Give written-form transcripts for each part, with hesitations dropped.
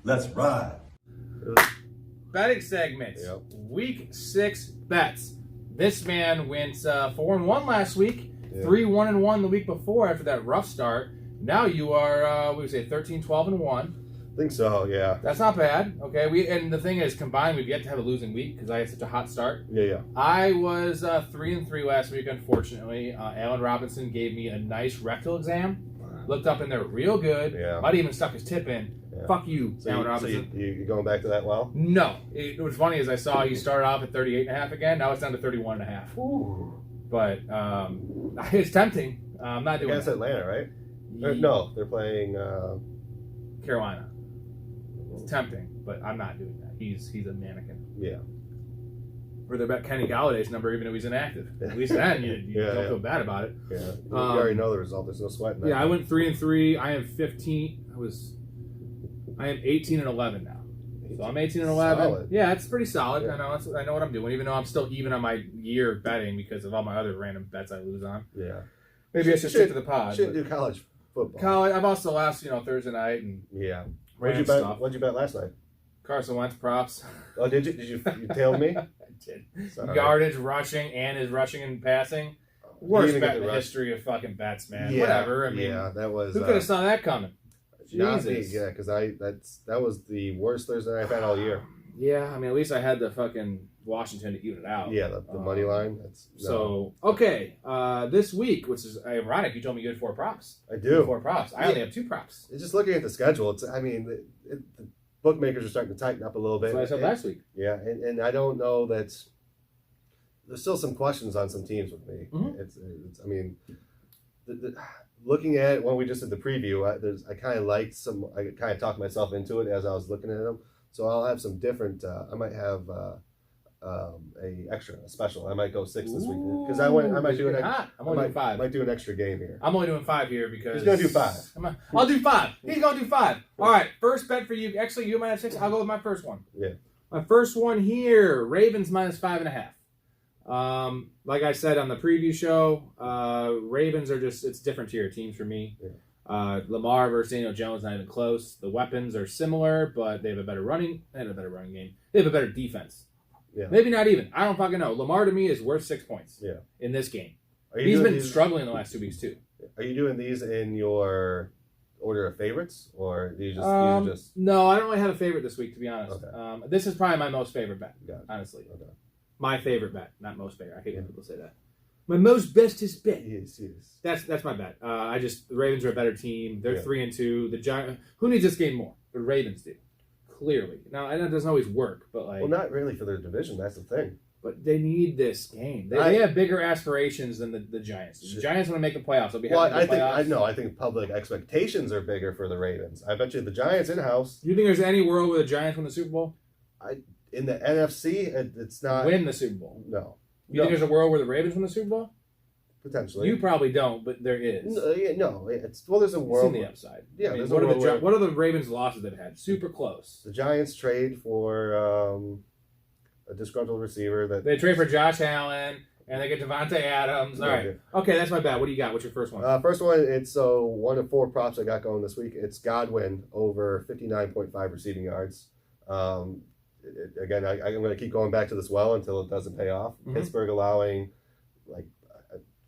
Let's ride. Betting segment. Yep. Week 6 bets. This man went 4-1 last week, Yeah. 3-1-1 the week before after that rough start. Now you are, what would you say, 13-12-1. I think so, yeah. That's not bad. Okay, and the thing is, combined, we've yet to have a losing week because I had such a hot start. Yeah. I was 3-3 last week, unfortunately. Alan Robinson gave me a nice rectal exam. Looked up in there real good. Yeah. Might even stuck his tip in. Yeah. Fuck you, Alan So Robinson. you going back to that well? No. What's funny is I saw he started off at 38.5 again. Now it's down to 31.5. Ooh. But it's tempting. I'm not doing Against it. Atlanta, right? No, they're playing... Carolina. It's tempting, but I'm not doing that. He's a mannequin. Yeah. Or they bet Kenny Galladay's number even though he's inactive. At least then you don't feel bad about it. Yeah. You already know the result. There's no sweat in that. Yeah, I went 3-3. I am 15. I am 18-11 now. So I'm 18-11. Solid. Yeah, it's pretty solid. Yeah. I know what I'm doing, even though I'm still even on my year of betting because of all my other random bets I lose on. Yeah. Maybe I should stick to the pod. Shouldn't do college football. College. I've also lost, Thursday night and Yeah. What'd you bet? What'd you bet last night? Carson Wentz props. Oh, did you? You tailed me? I did. Sorry. Yardage, rushing, and his rushing and passing. Worst bet in the history of fucking bets, man. Yeah, Whatever. I mean, yeah, that was. who could have saw that coming? Not me, Jesus. yeah, because that was the worst Thursday night I've had all year. Yeah, I mean, at least I had the fucking Washington to even it out. Yeah, the money line. So, okay, this week, which is ironic, you told me you had 4 props. I do. 4 props. I only have 2 props. Just looking at the schedule, the bookmakers are starting to tighten up a little bit. That's what I said last week. Yeah, and I don't know that there's still some questions on some teams with me. Mm-hmm. It's I mean, looking at it when we just did the preview, I kind of liked some. I kind of talked myself into it as I was looking at them. So I'll have some different. I might have a special. I might go 6 this week because I might do an. I'm only doing 5. Might do an extra game here. I'm only doing 5 here because He's gonna do 5. I'll do 5. He's gonna do 5. All right, first bet for you. Actually, you might have 6. I'll go with my first one. Yeah. My first one here: Ravens minus 5.5. Like I said on the preview show, Ravens are it's different tier teams for me. Yeah. Lamar versus Daniel Jones, not even close. The weapons are similar, but they have a better running. They have a better running game. They have a better defense. Yeah. Maybe not even. I don't fucking know. Lamar to me is worth 6 points. Yeah. In this game, He's been struggling the last 2 weeks too. Are you doing these in your order of favorites, or these No, I don't really have a favorite this week, to be honest. Okay. This is probably my most favorite bet, Got it. honestly. Okay. My favorite bet, not most favorite. I hate when people say that. My most bestest bet. Yes. That's my bet. The Ravens are a better team. They're Yeah. 3-2. The Giants. Who needs this game more? The Ravens do. Clearly. Now, I know it doesn't always work, but Well, not really for their division. That's the thing. But they need this game. They have bigger aspirations than the Giants. The Giants want to make the playoffs. They'll be happy with the playoffs. I think public expectations are bigger for the Ravens. I bet you the Giants in house. Do you think there's any world where the Giants win the Super Bowl? In the NFC, it's not Win the Super Bowl. No. You think there's a world where the Ravens win the Super Bowl? Potentially. You probably don't, but there is. No, there's a world. It's in the upside. Yeah, I mean, there's a world where what are the Ravens' losses they've had? Super close. the Giants trade for a disgruntled receiver that They trade for Josh Allen, and they get Devontae Adams. All right. Okay, that's my bad. What do you got? What's your first one? First one, it's one of 4 props I got going this week. It's Godwin over 59.5 receiving yards. Again, I'm going to keep going back to this well until it doesn't pay off. Mm-hmm. Pittsburgh allowing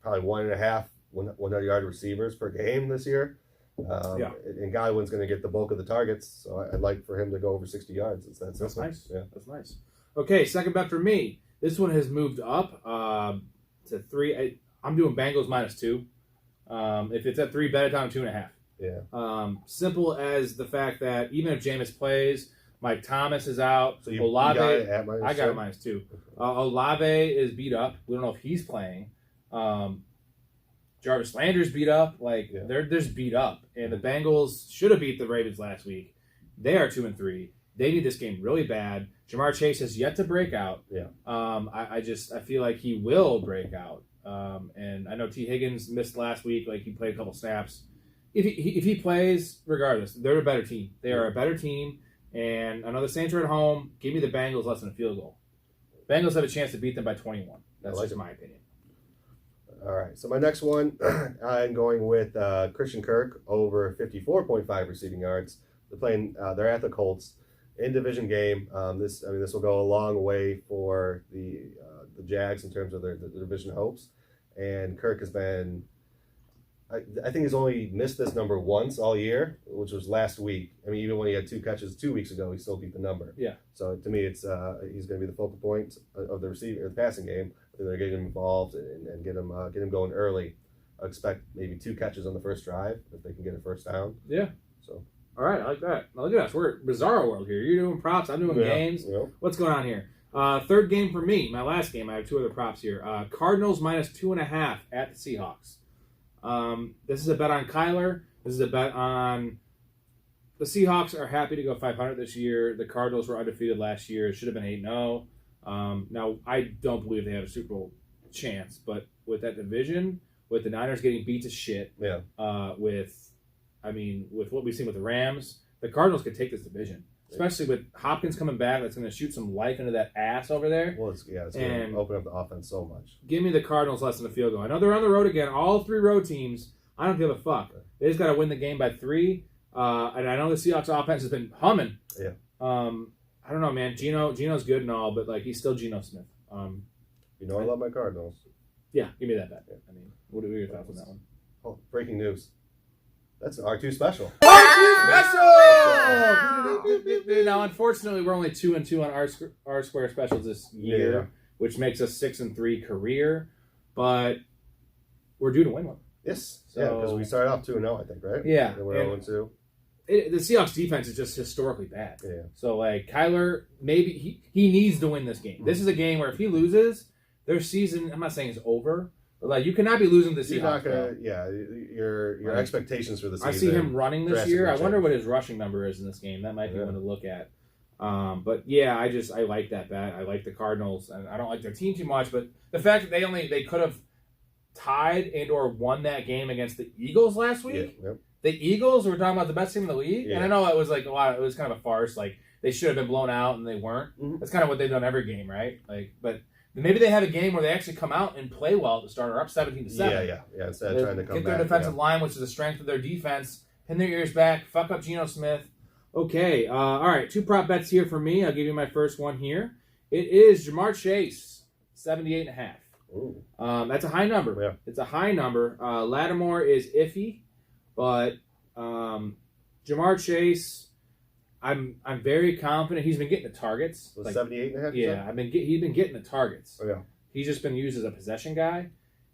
probably 1.5 100-yard receivers per game this year. And Godwin's going to get the bulk of the targets, so I'd like for him to go over 60 yards. That's nice. Yeah. That's nice. Okay, second bet for me. This one has moved up to 3. I'm doing Bengals -2. If it's at 3, bet it down to 2.5. Yeah. Simple as the fact that even if Jameis plays, Mike Thomas is out. So you Olave, got it at -2? I got it -2. Olave is beat up. We don't know if he's playing. Jarvis Landry's beat up. They're just beat up. And the Bengals should have beat the Ravens last week. They are 2-3. They need this game really bad. Jamar Chase has yet to break out. Yeah. I feel like he will break out. And I know T. Higgins missed last week. He played a couple snaps. If he plays, regardless, they're a better team. They are a better team. And I know the Saints are at home. Give me the Bengals less than a field goal. Bengals have a chance to beat them by 21. That's just my opinion. All right. So my next one, I'm going with Christian Kirk over 54.5 receiving yards. They're at the Colts in division game. This will go a long way for the Jags in terms of the division hopes. And Kirk has been. I think he's only missed this number once all year, which was last week. I mean, even when he had 2 catches 2 weeks ago, he still beat the number. Yeah. So to me, it's he's going to be the focal point of the passing game. They're getting him involved and get him going early. I expect maybe 2 catches on the first drive if they can get a first down. Yeah. So. All right, I like that. Now look at us. We're bizarro world here. You're doing props. I'm doing games. Yeah. What's going on here? Third game for me. My last game. I have 2 other props here. Cardinals -2.5 at the Seahawks. This is a bet on Kyler. This is a bet on the Seahawks are happy to go 500 this year. The Cardinals were undefeated last year. It should have been 8-0. Now, I don't believe they have a Super Bowl chance, but with that division, with the Niners getting beat to shit, with what we've seen with the Rams, the Cardinals could take this division. Especially with Hopkins coming back, that's going to shoot some life into that ass over there. Well, it's going to open up the offense so much. Give me the Cardinals less than a field goal. I know they're on the road again. All 3 road teams. I don't give a fuck. They just got to win the game by 3. And I know the Seahawks offense has been humming. Yeah. I don't know, man. Geno's good and all, but he's still Geno Smith. I love my Cardinals. Yeah, give me that bet. Yeah. I mean, what are your thoughts on that one? Oh, breaking news. That's an R2 special. Now, unfortunately, we're only 2-2 on R Square specials this year, which makes us 6-3 career. But we're due to win one. Yes, because we started off 2-0, I think, right? Yeah, and we're 0-2. The Seahawks defense is just historically bad. Yeah. So Kyler, maybe he needs to win this game. This is a game where if he loses, their season, I'm not saying is over. But you cannot be losing to the Seahawks. Your expectations for the season. I see him running this year. I wonder what his rushing number is in this game. That might be one to look at. But yeah, I like that bet. I like the Cardinals, and I don't like their team too much. But the fact that they could have tied and/or won that game against the Eagles last week. Yeah, yep. The Eagles were talking about the best team in the league, and I know it was it was kind of a farce. They should have been blown out, and they weren't. Mm-hmm. That's kind of what they've done every game, right? But. Maybe they have a game where they actually come out and play well to start, or up 17-7. Yeah. Instead of trying to come get back, their defensive line, which is the strength of their defense, pin their ears back, fuck up Geno Smith. Okay, all right, 2 prop bets here for me. I'll give you my first one here. It is Jamar Chase, 78.5. Ooh. That's a high number. Yeah. It's a high number. Lattimore is iffy, but Jamar Chase. I'm very confident he's been getting the targets. 78.5? Yeah, he's been getting the targets. Oh, yeah. He's just been used as a possession guy.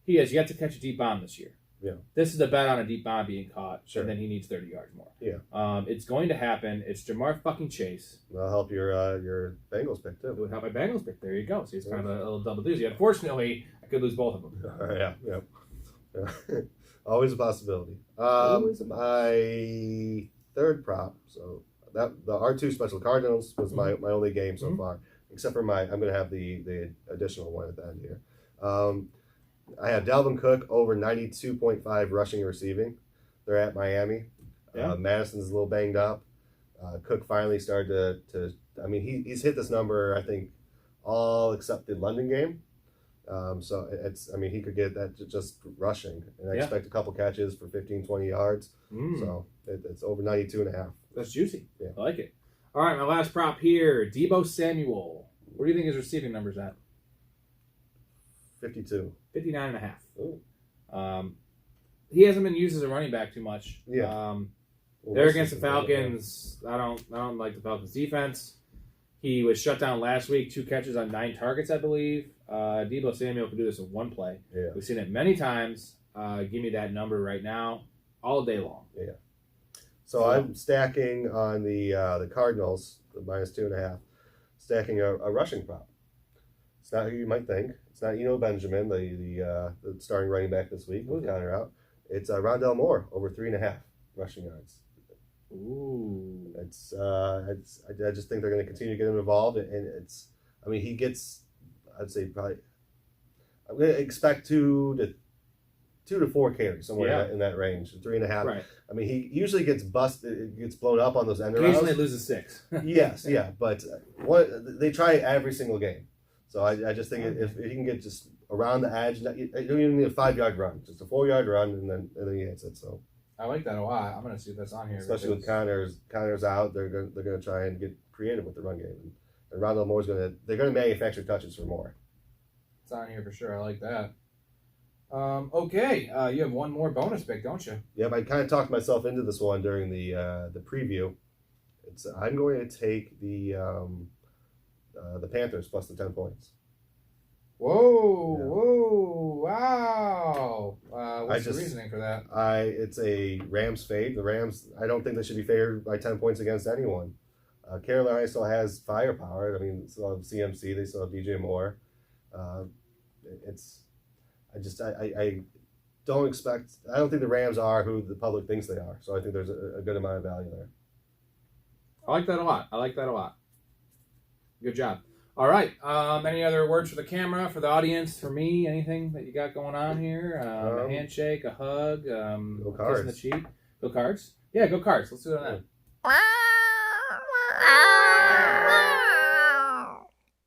He has yet to catch a deep bomb this year. Yeah. This is a bet on a deep bomb being caught, sure. And then he needs 30 yards more. Yeah. It's going to happen. It's Jamar fucking Chase. That'll help your Bengals pick, too. It would help my Bengals pick. There you go. So it's kind of a little double doozy. Unfortunately, I could lose both of them. Yeah. Always a possibility. My third prop, so... the R2 special Cardinals was my only game so far, except for I'm going to have the additional one at the end here. I have Dalvin Cook over 92.5 rushing and receiving. They're at Miami. Yeah. Madison's a little banged up. Cook finally started to he's hit this number, I think, all except the London game. So he could get that just rushing. And I expect a couple catches for 15, 20 yards. So it's over 92.5. That's juicy. Yeah. I like it. All right, my last prop here, Deebo Samuel. What do you think his receiving number's at? 52. 59.5. Ooh. He hasn't been used as a running back too much. Yeah. They're against the Falcons. I don't like the Falcons defense. He was shut down last week, 2 catches on 9 targets, I believe. Deebo Samuel could do this in 1 play. Yeah. We've seen it many times. Give me that number right now, all day long. Yeah. So I'm stacking on the Cardinals, the -2.5, stacking a rushing prop. It's not who you might think. It's not Benjamin, the starting running back this week with counter out. It's Rondell Moore over 3.5 rushing yards. Ooh. I just think they're going to continue to get him involved, and he gets, I'd say probably, I'm going to expect 2 to 4 carries somewhere in that range, 3.5. Right. He usually gets busted, gets blown up on those end rounds. Occasionally loses 6. Yes, yeah, but they try it every single game. So I just think if he can get just around the edge, you don't even need a 5-yard run, just a 4-yard run, and then he hits it. So I like that a lot. I'm gonna see if that's on here. Especially with Connor's out, they're gonna try and get creative with the run game. And Rondell Moore's they're gonna manufacture touches for Moore. It's on here for sure. I like that. Okay, you have one more bonus pick, don't you? Yep, I kind of talked myself into this one during the preview. I'm going to take the Panthers plus the 10 points. Whoa, wow. What's the reasoning for that? It's a Rams fade. The Rams, I don't think they should be favored by 10 points against anyone. Carolina still has firepower. I mean, they still have CMC. They still have DJ Moore. I don't expect. I don't think the Rams are who the public thinks they are. So I think there's a good amount of value there. I like that a lot. Good job. All right. Any other words for the camera, for the audience, for me? Anything that you got going on here? A handshake, a hug, go Cards. kissing the cheek. Go Cards. Yeah, go Cards. Let's do it on that.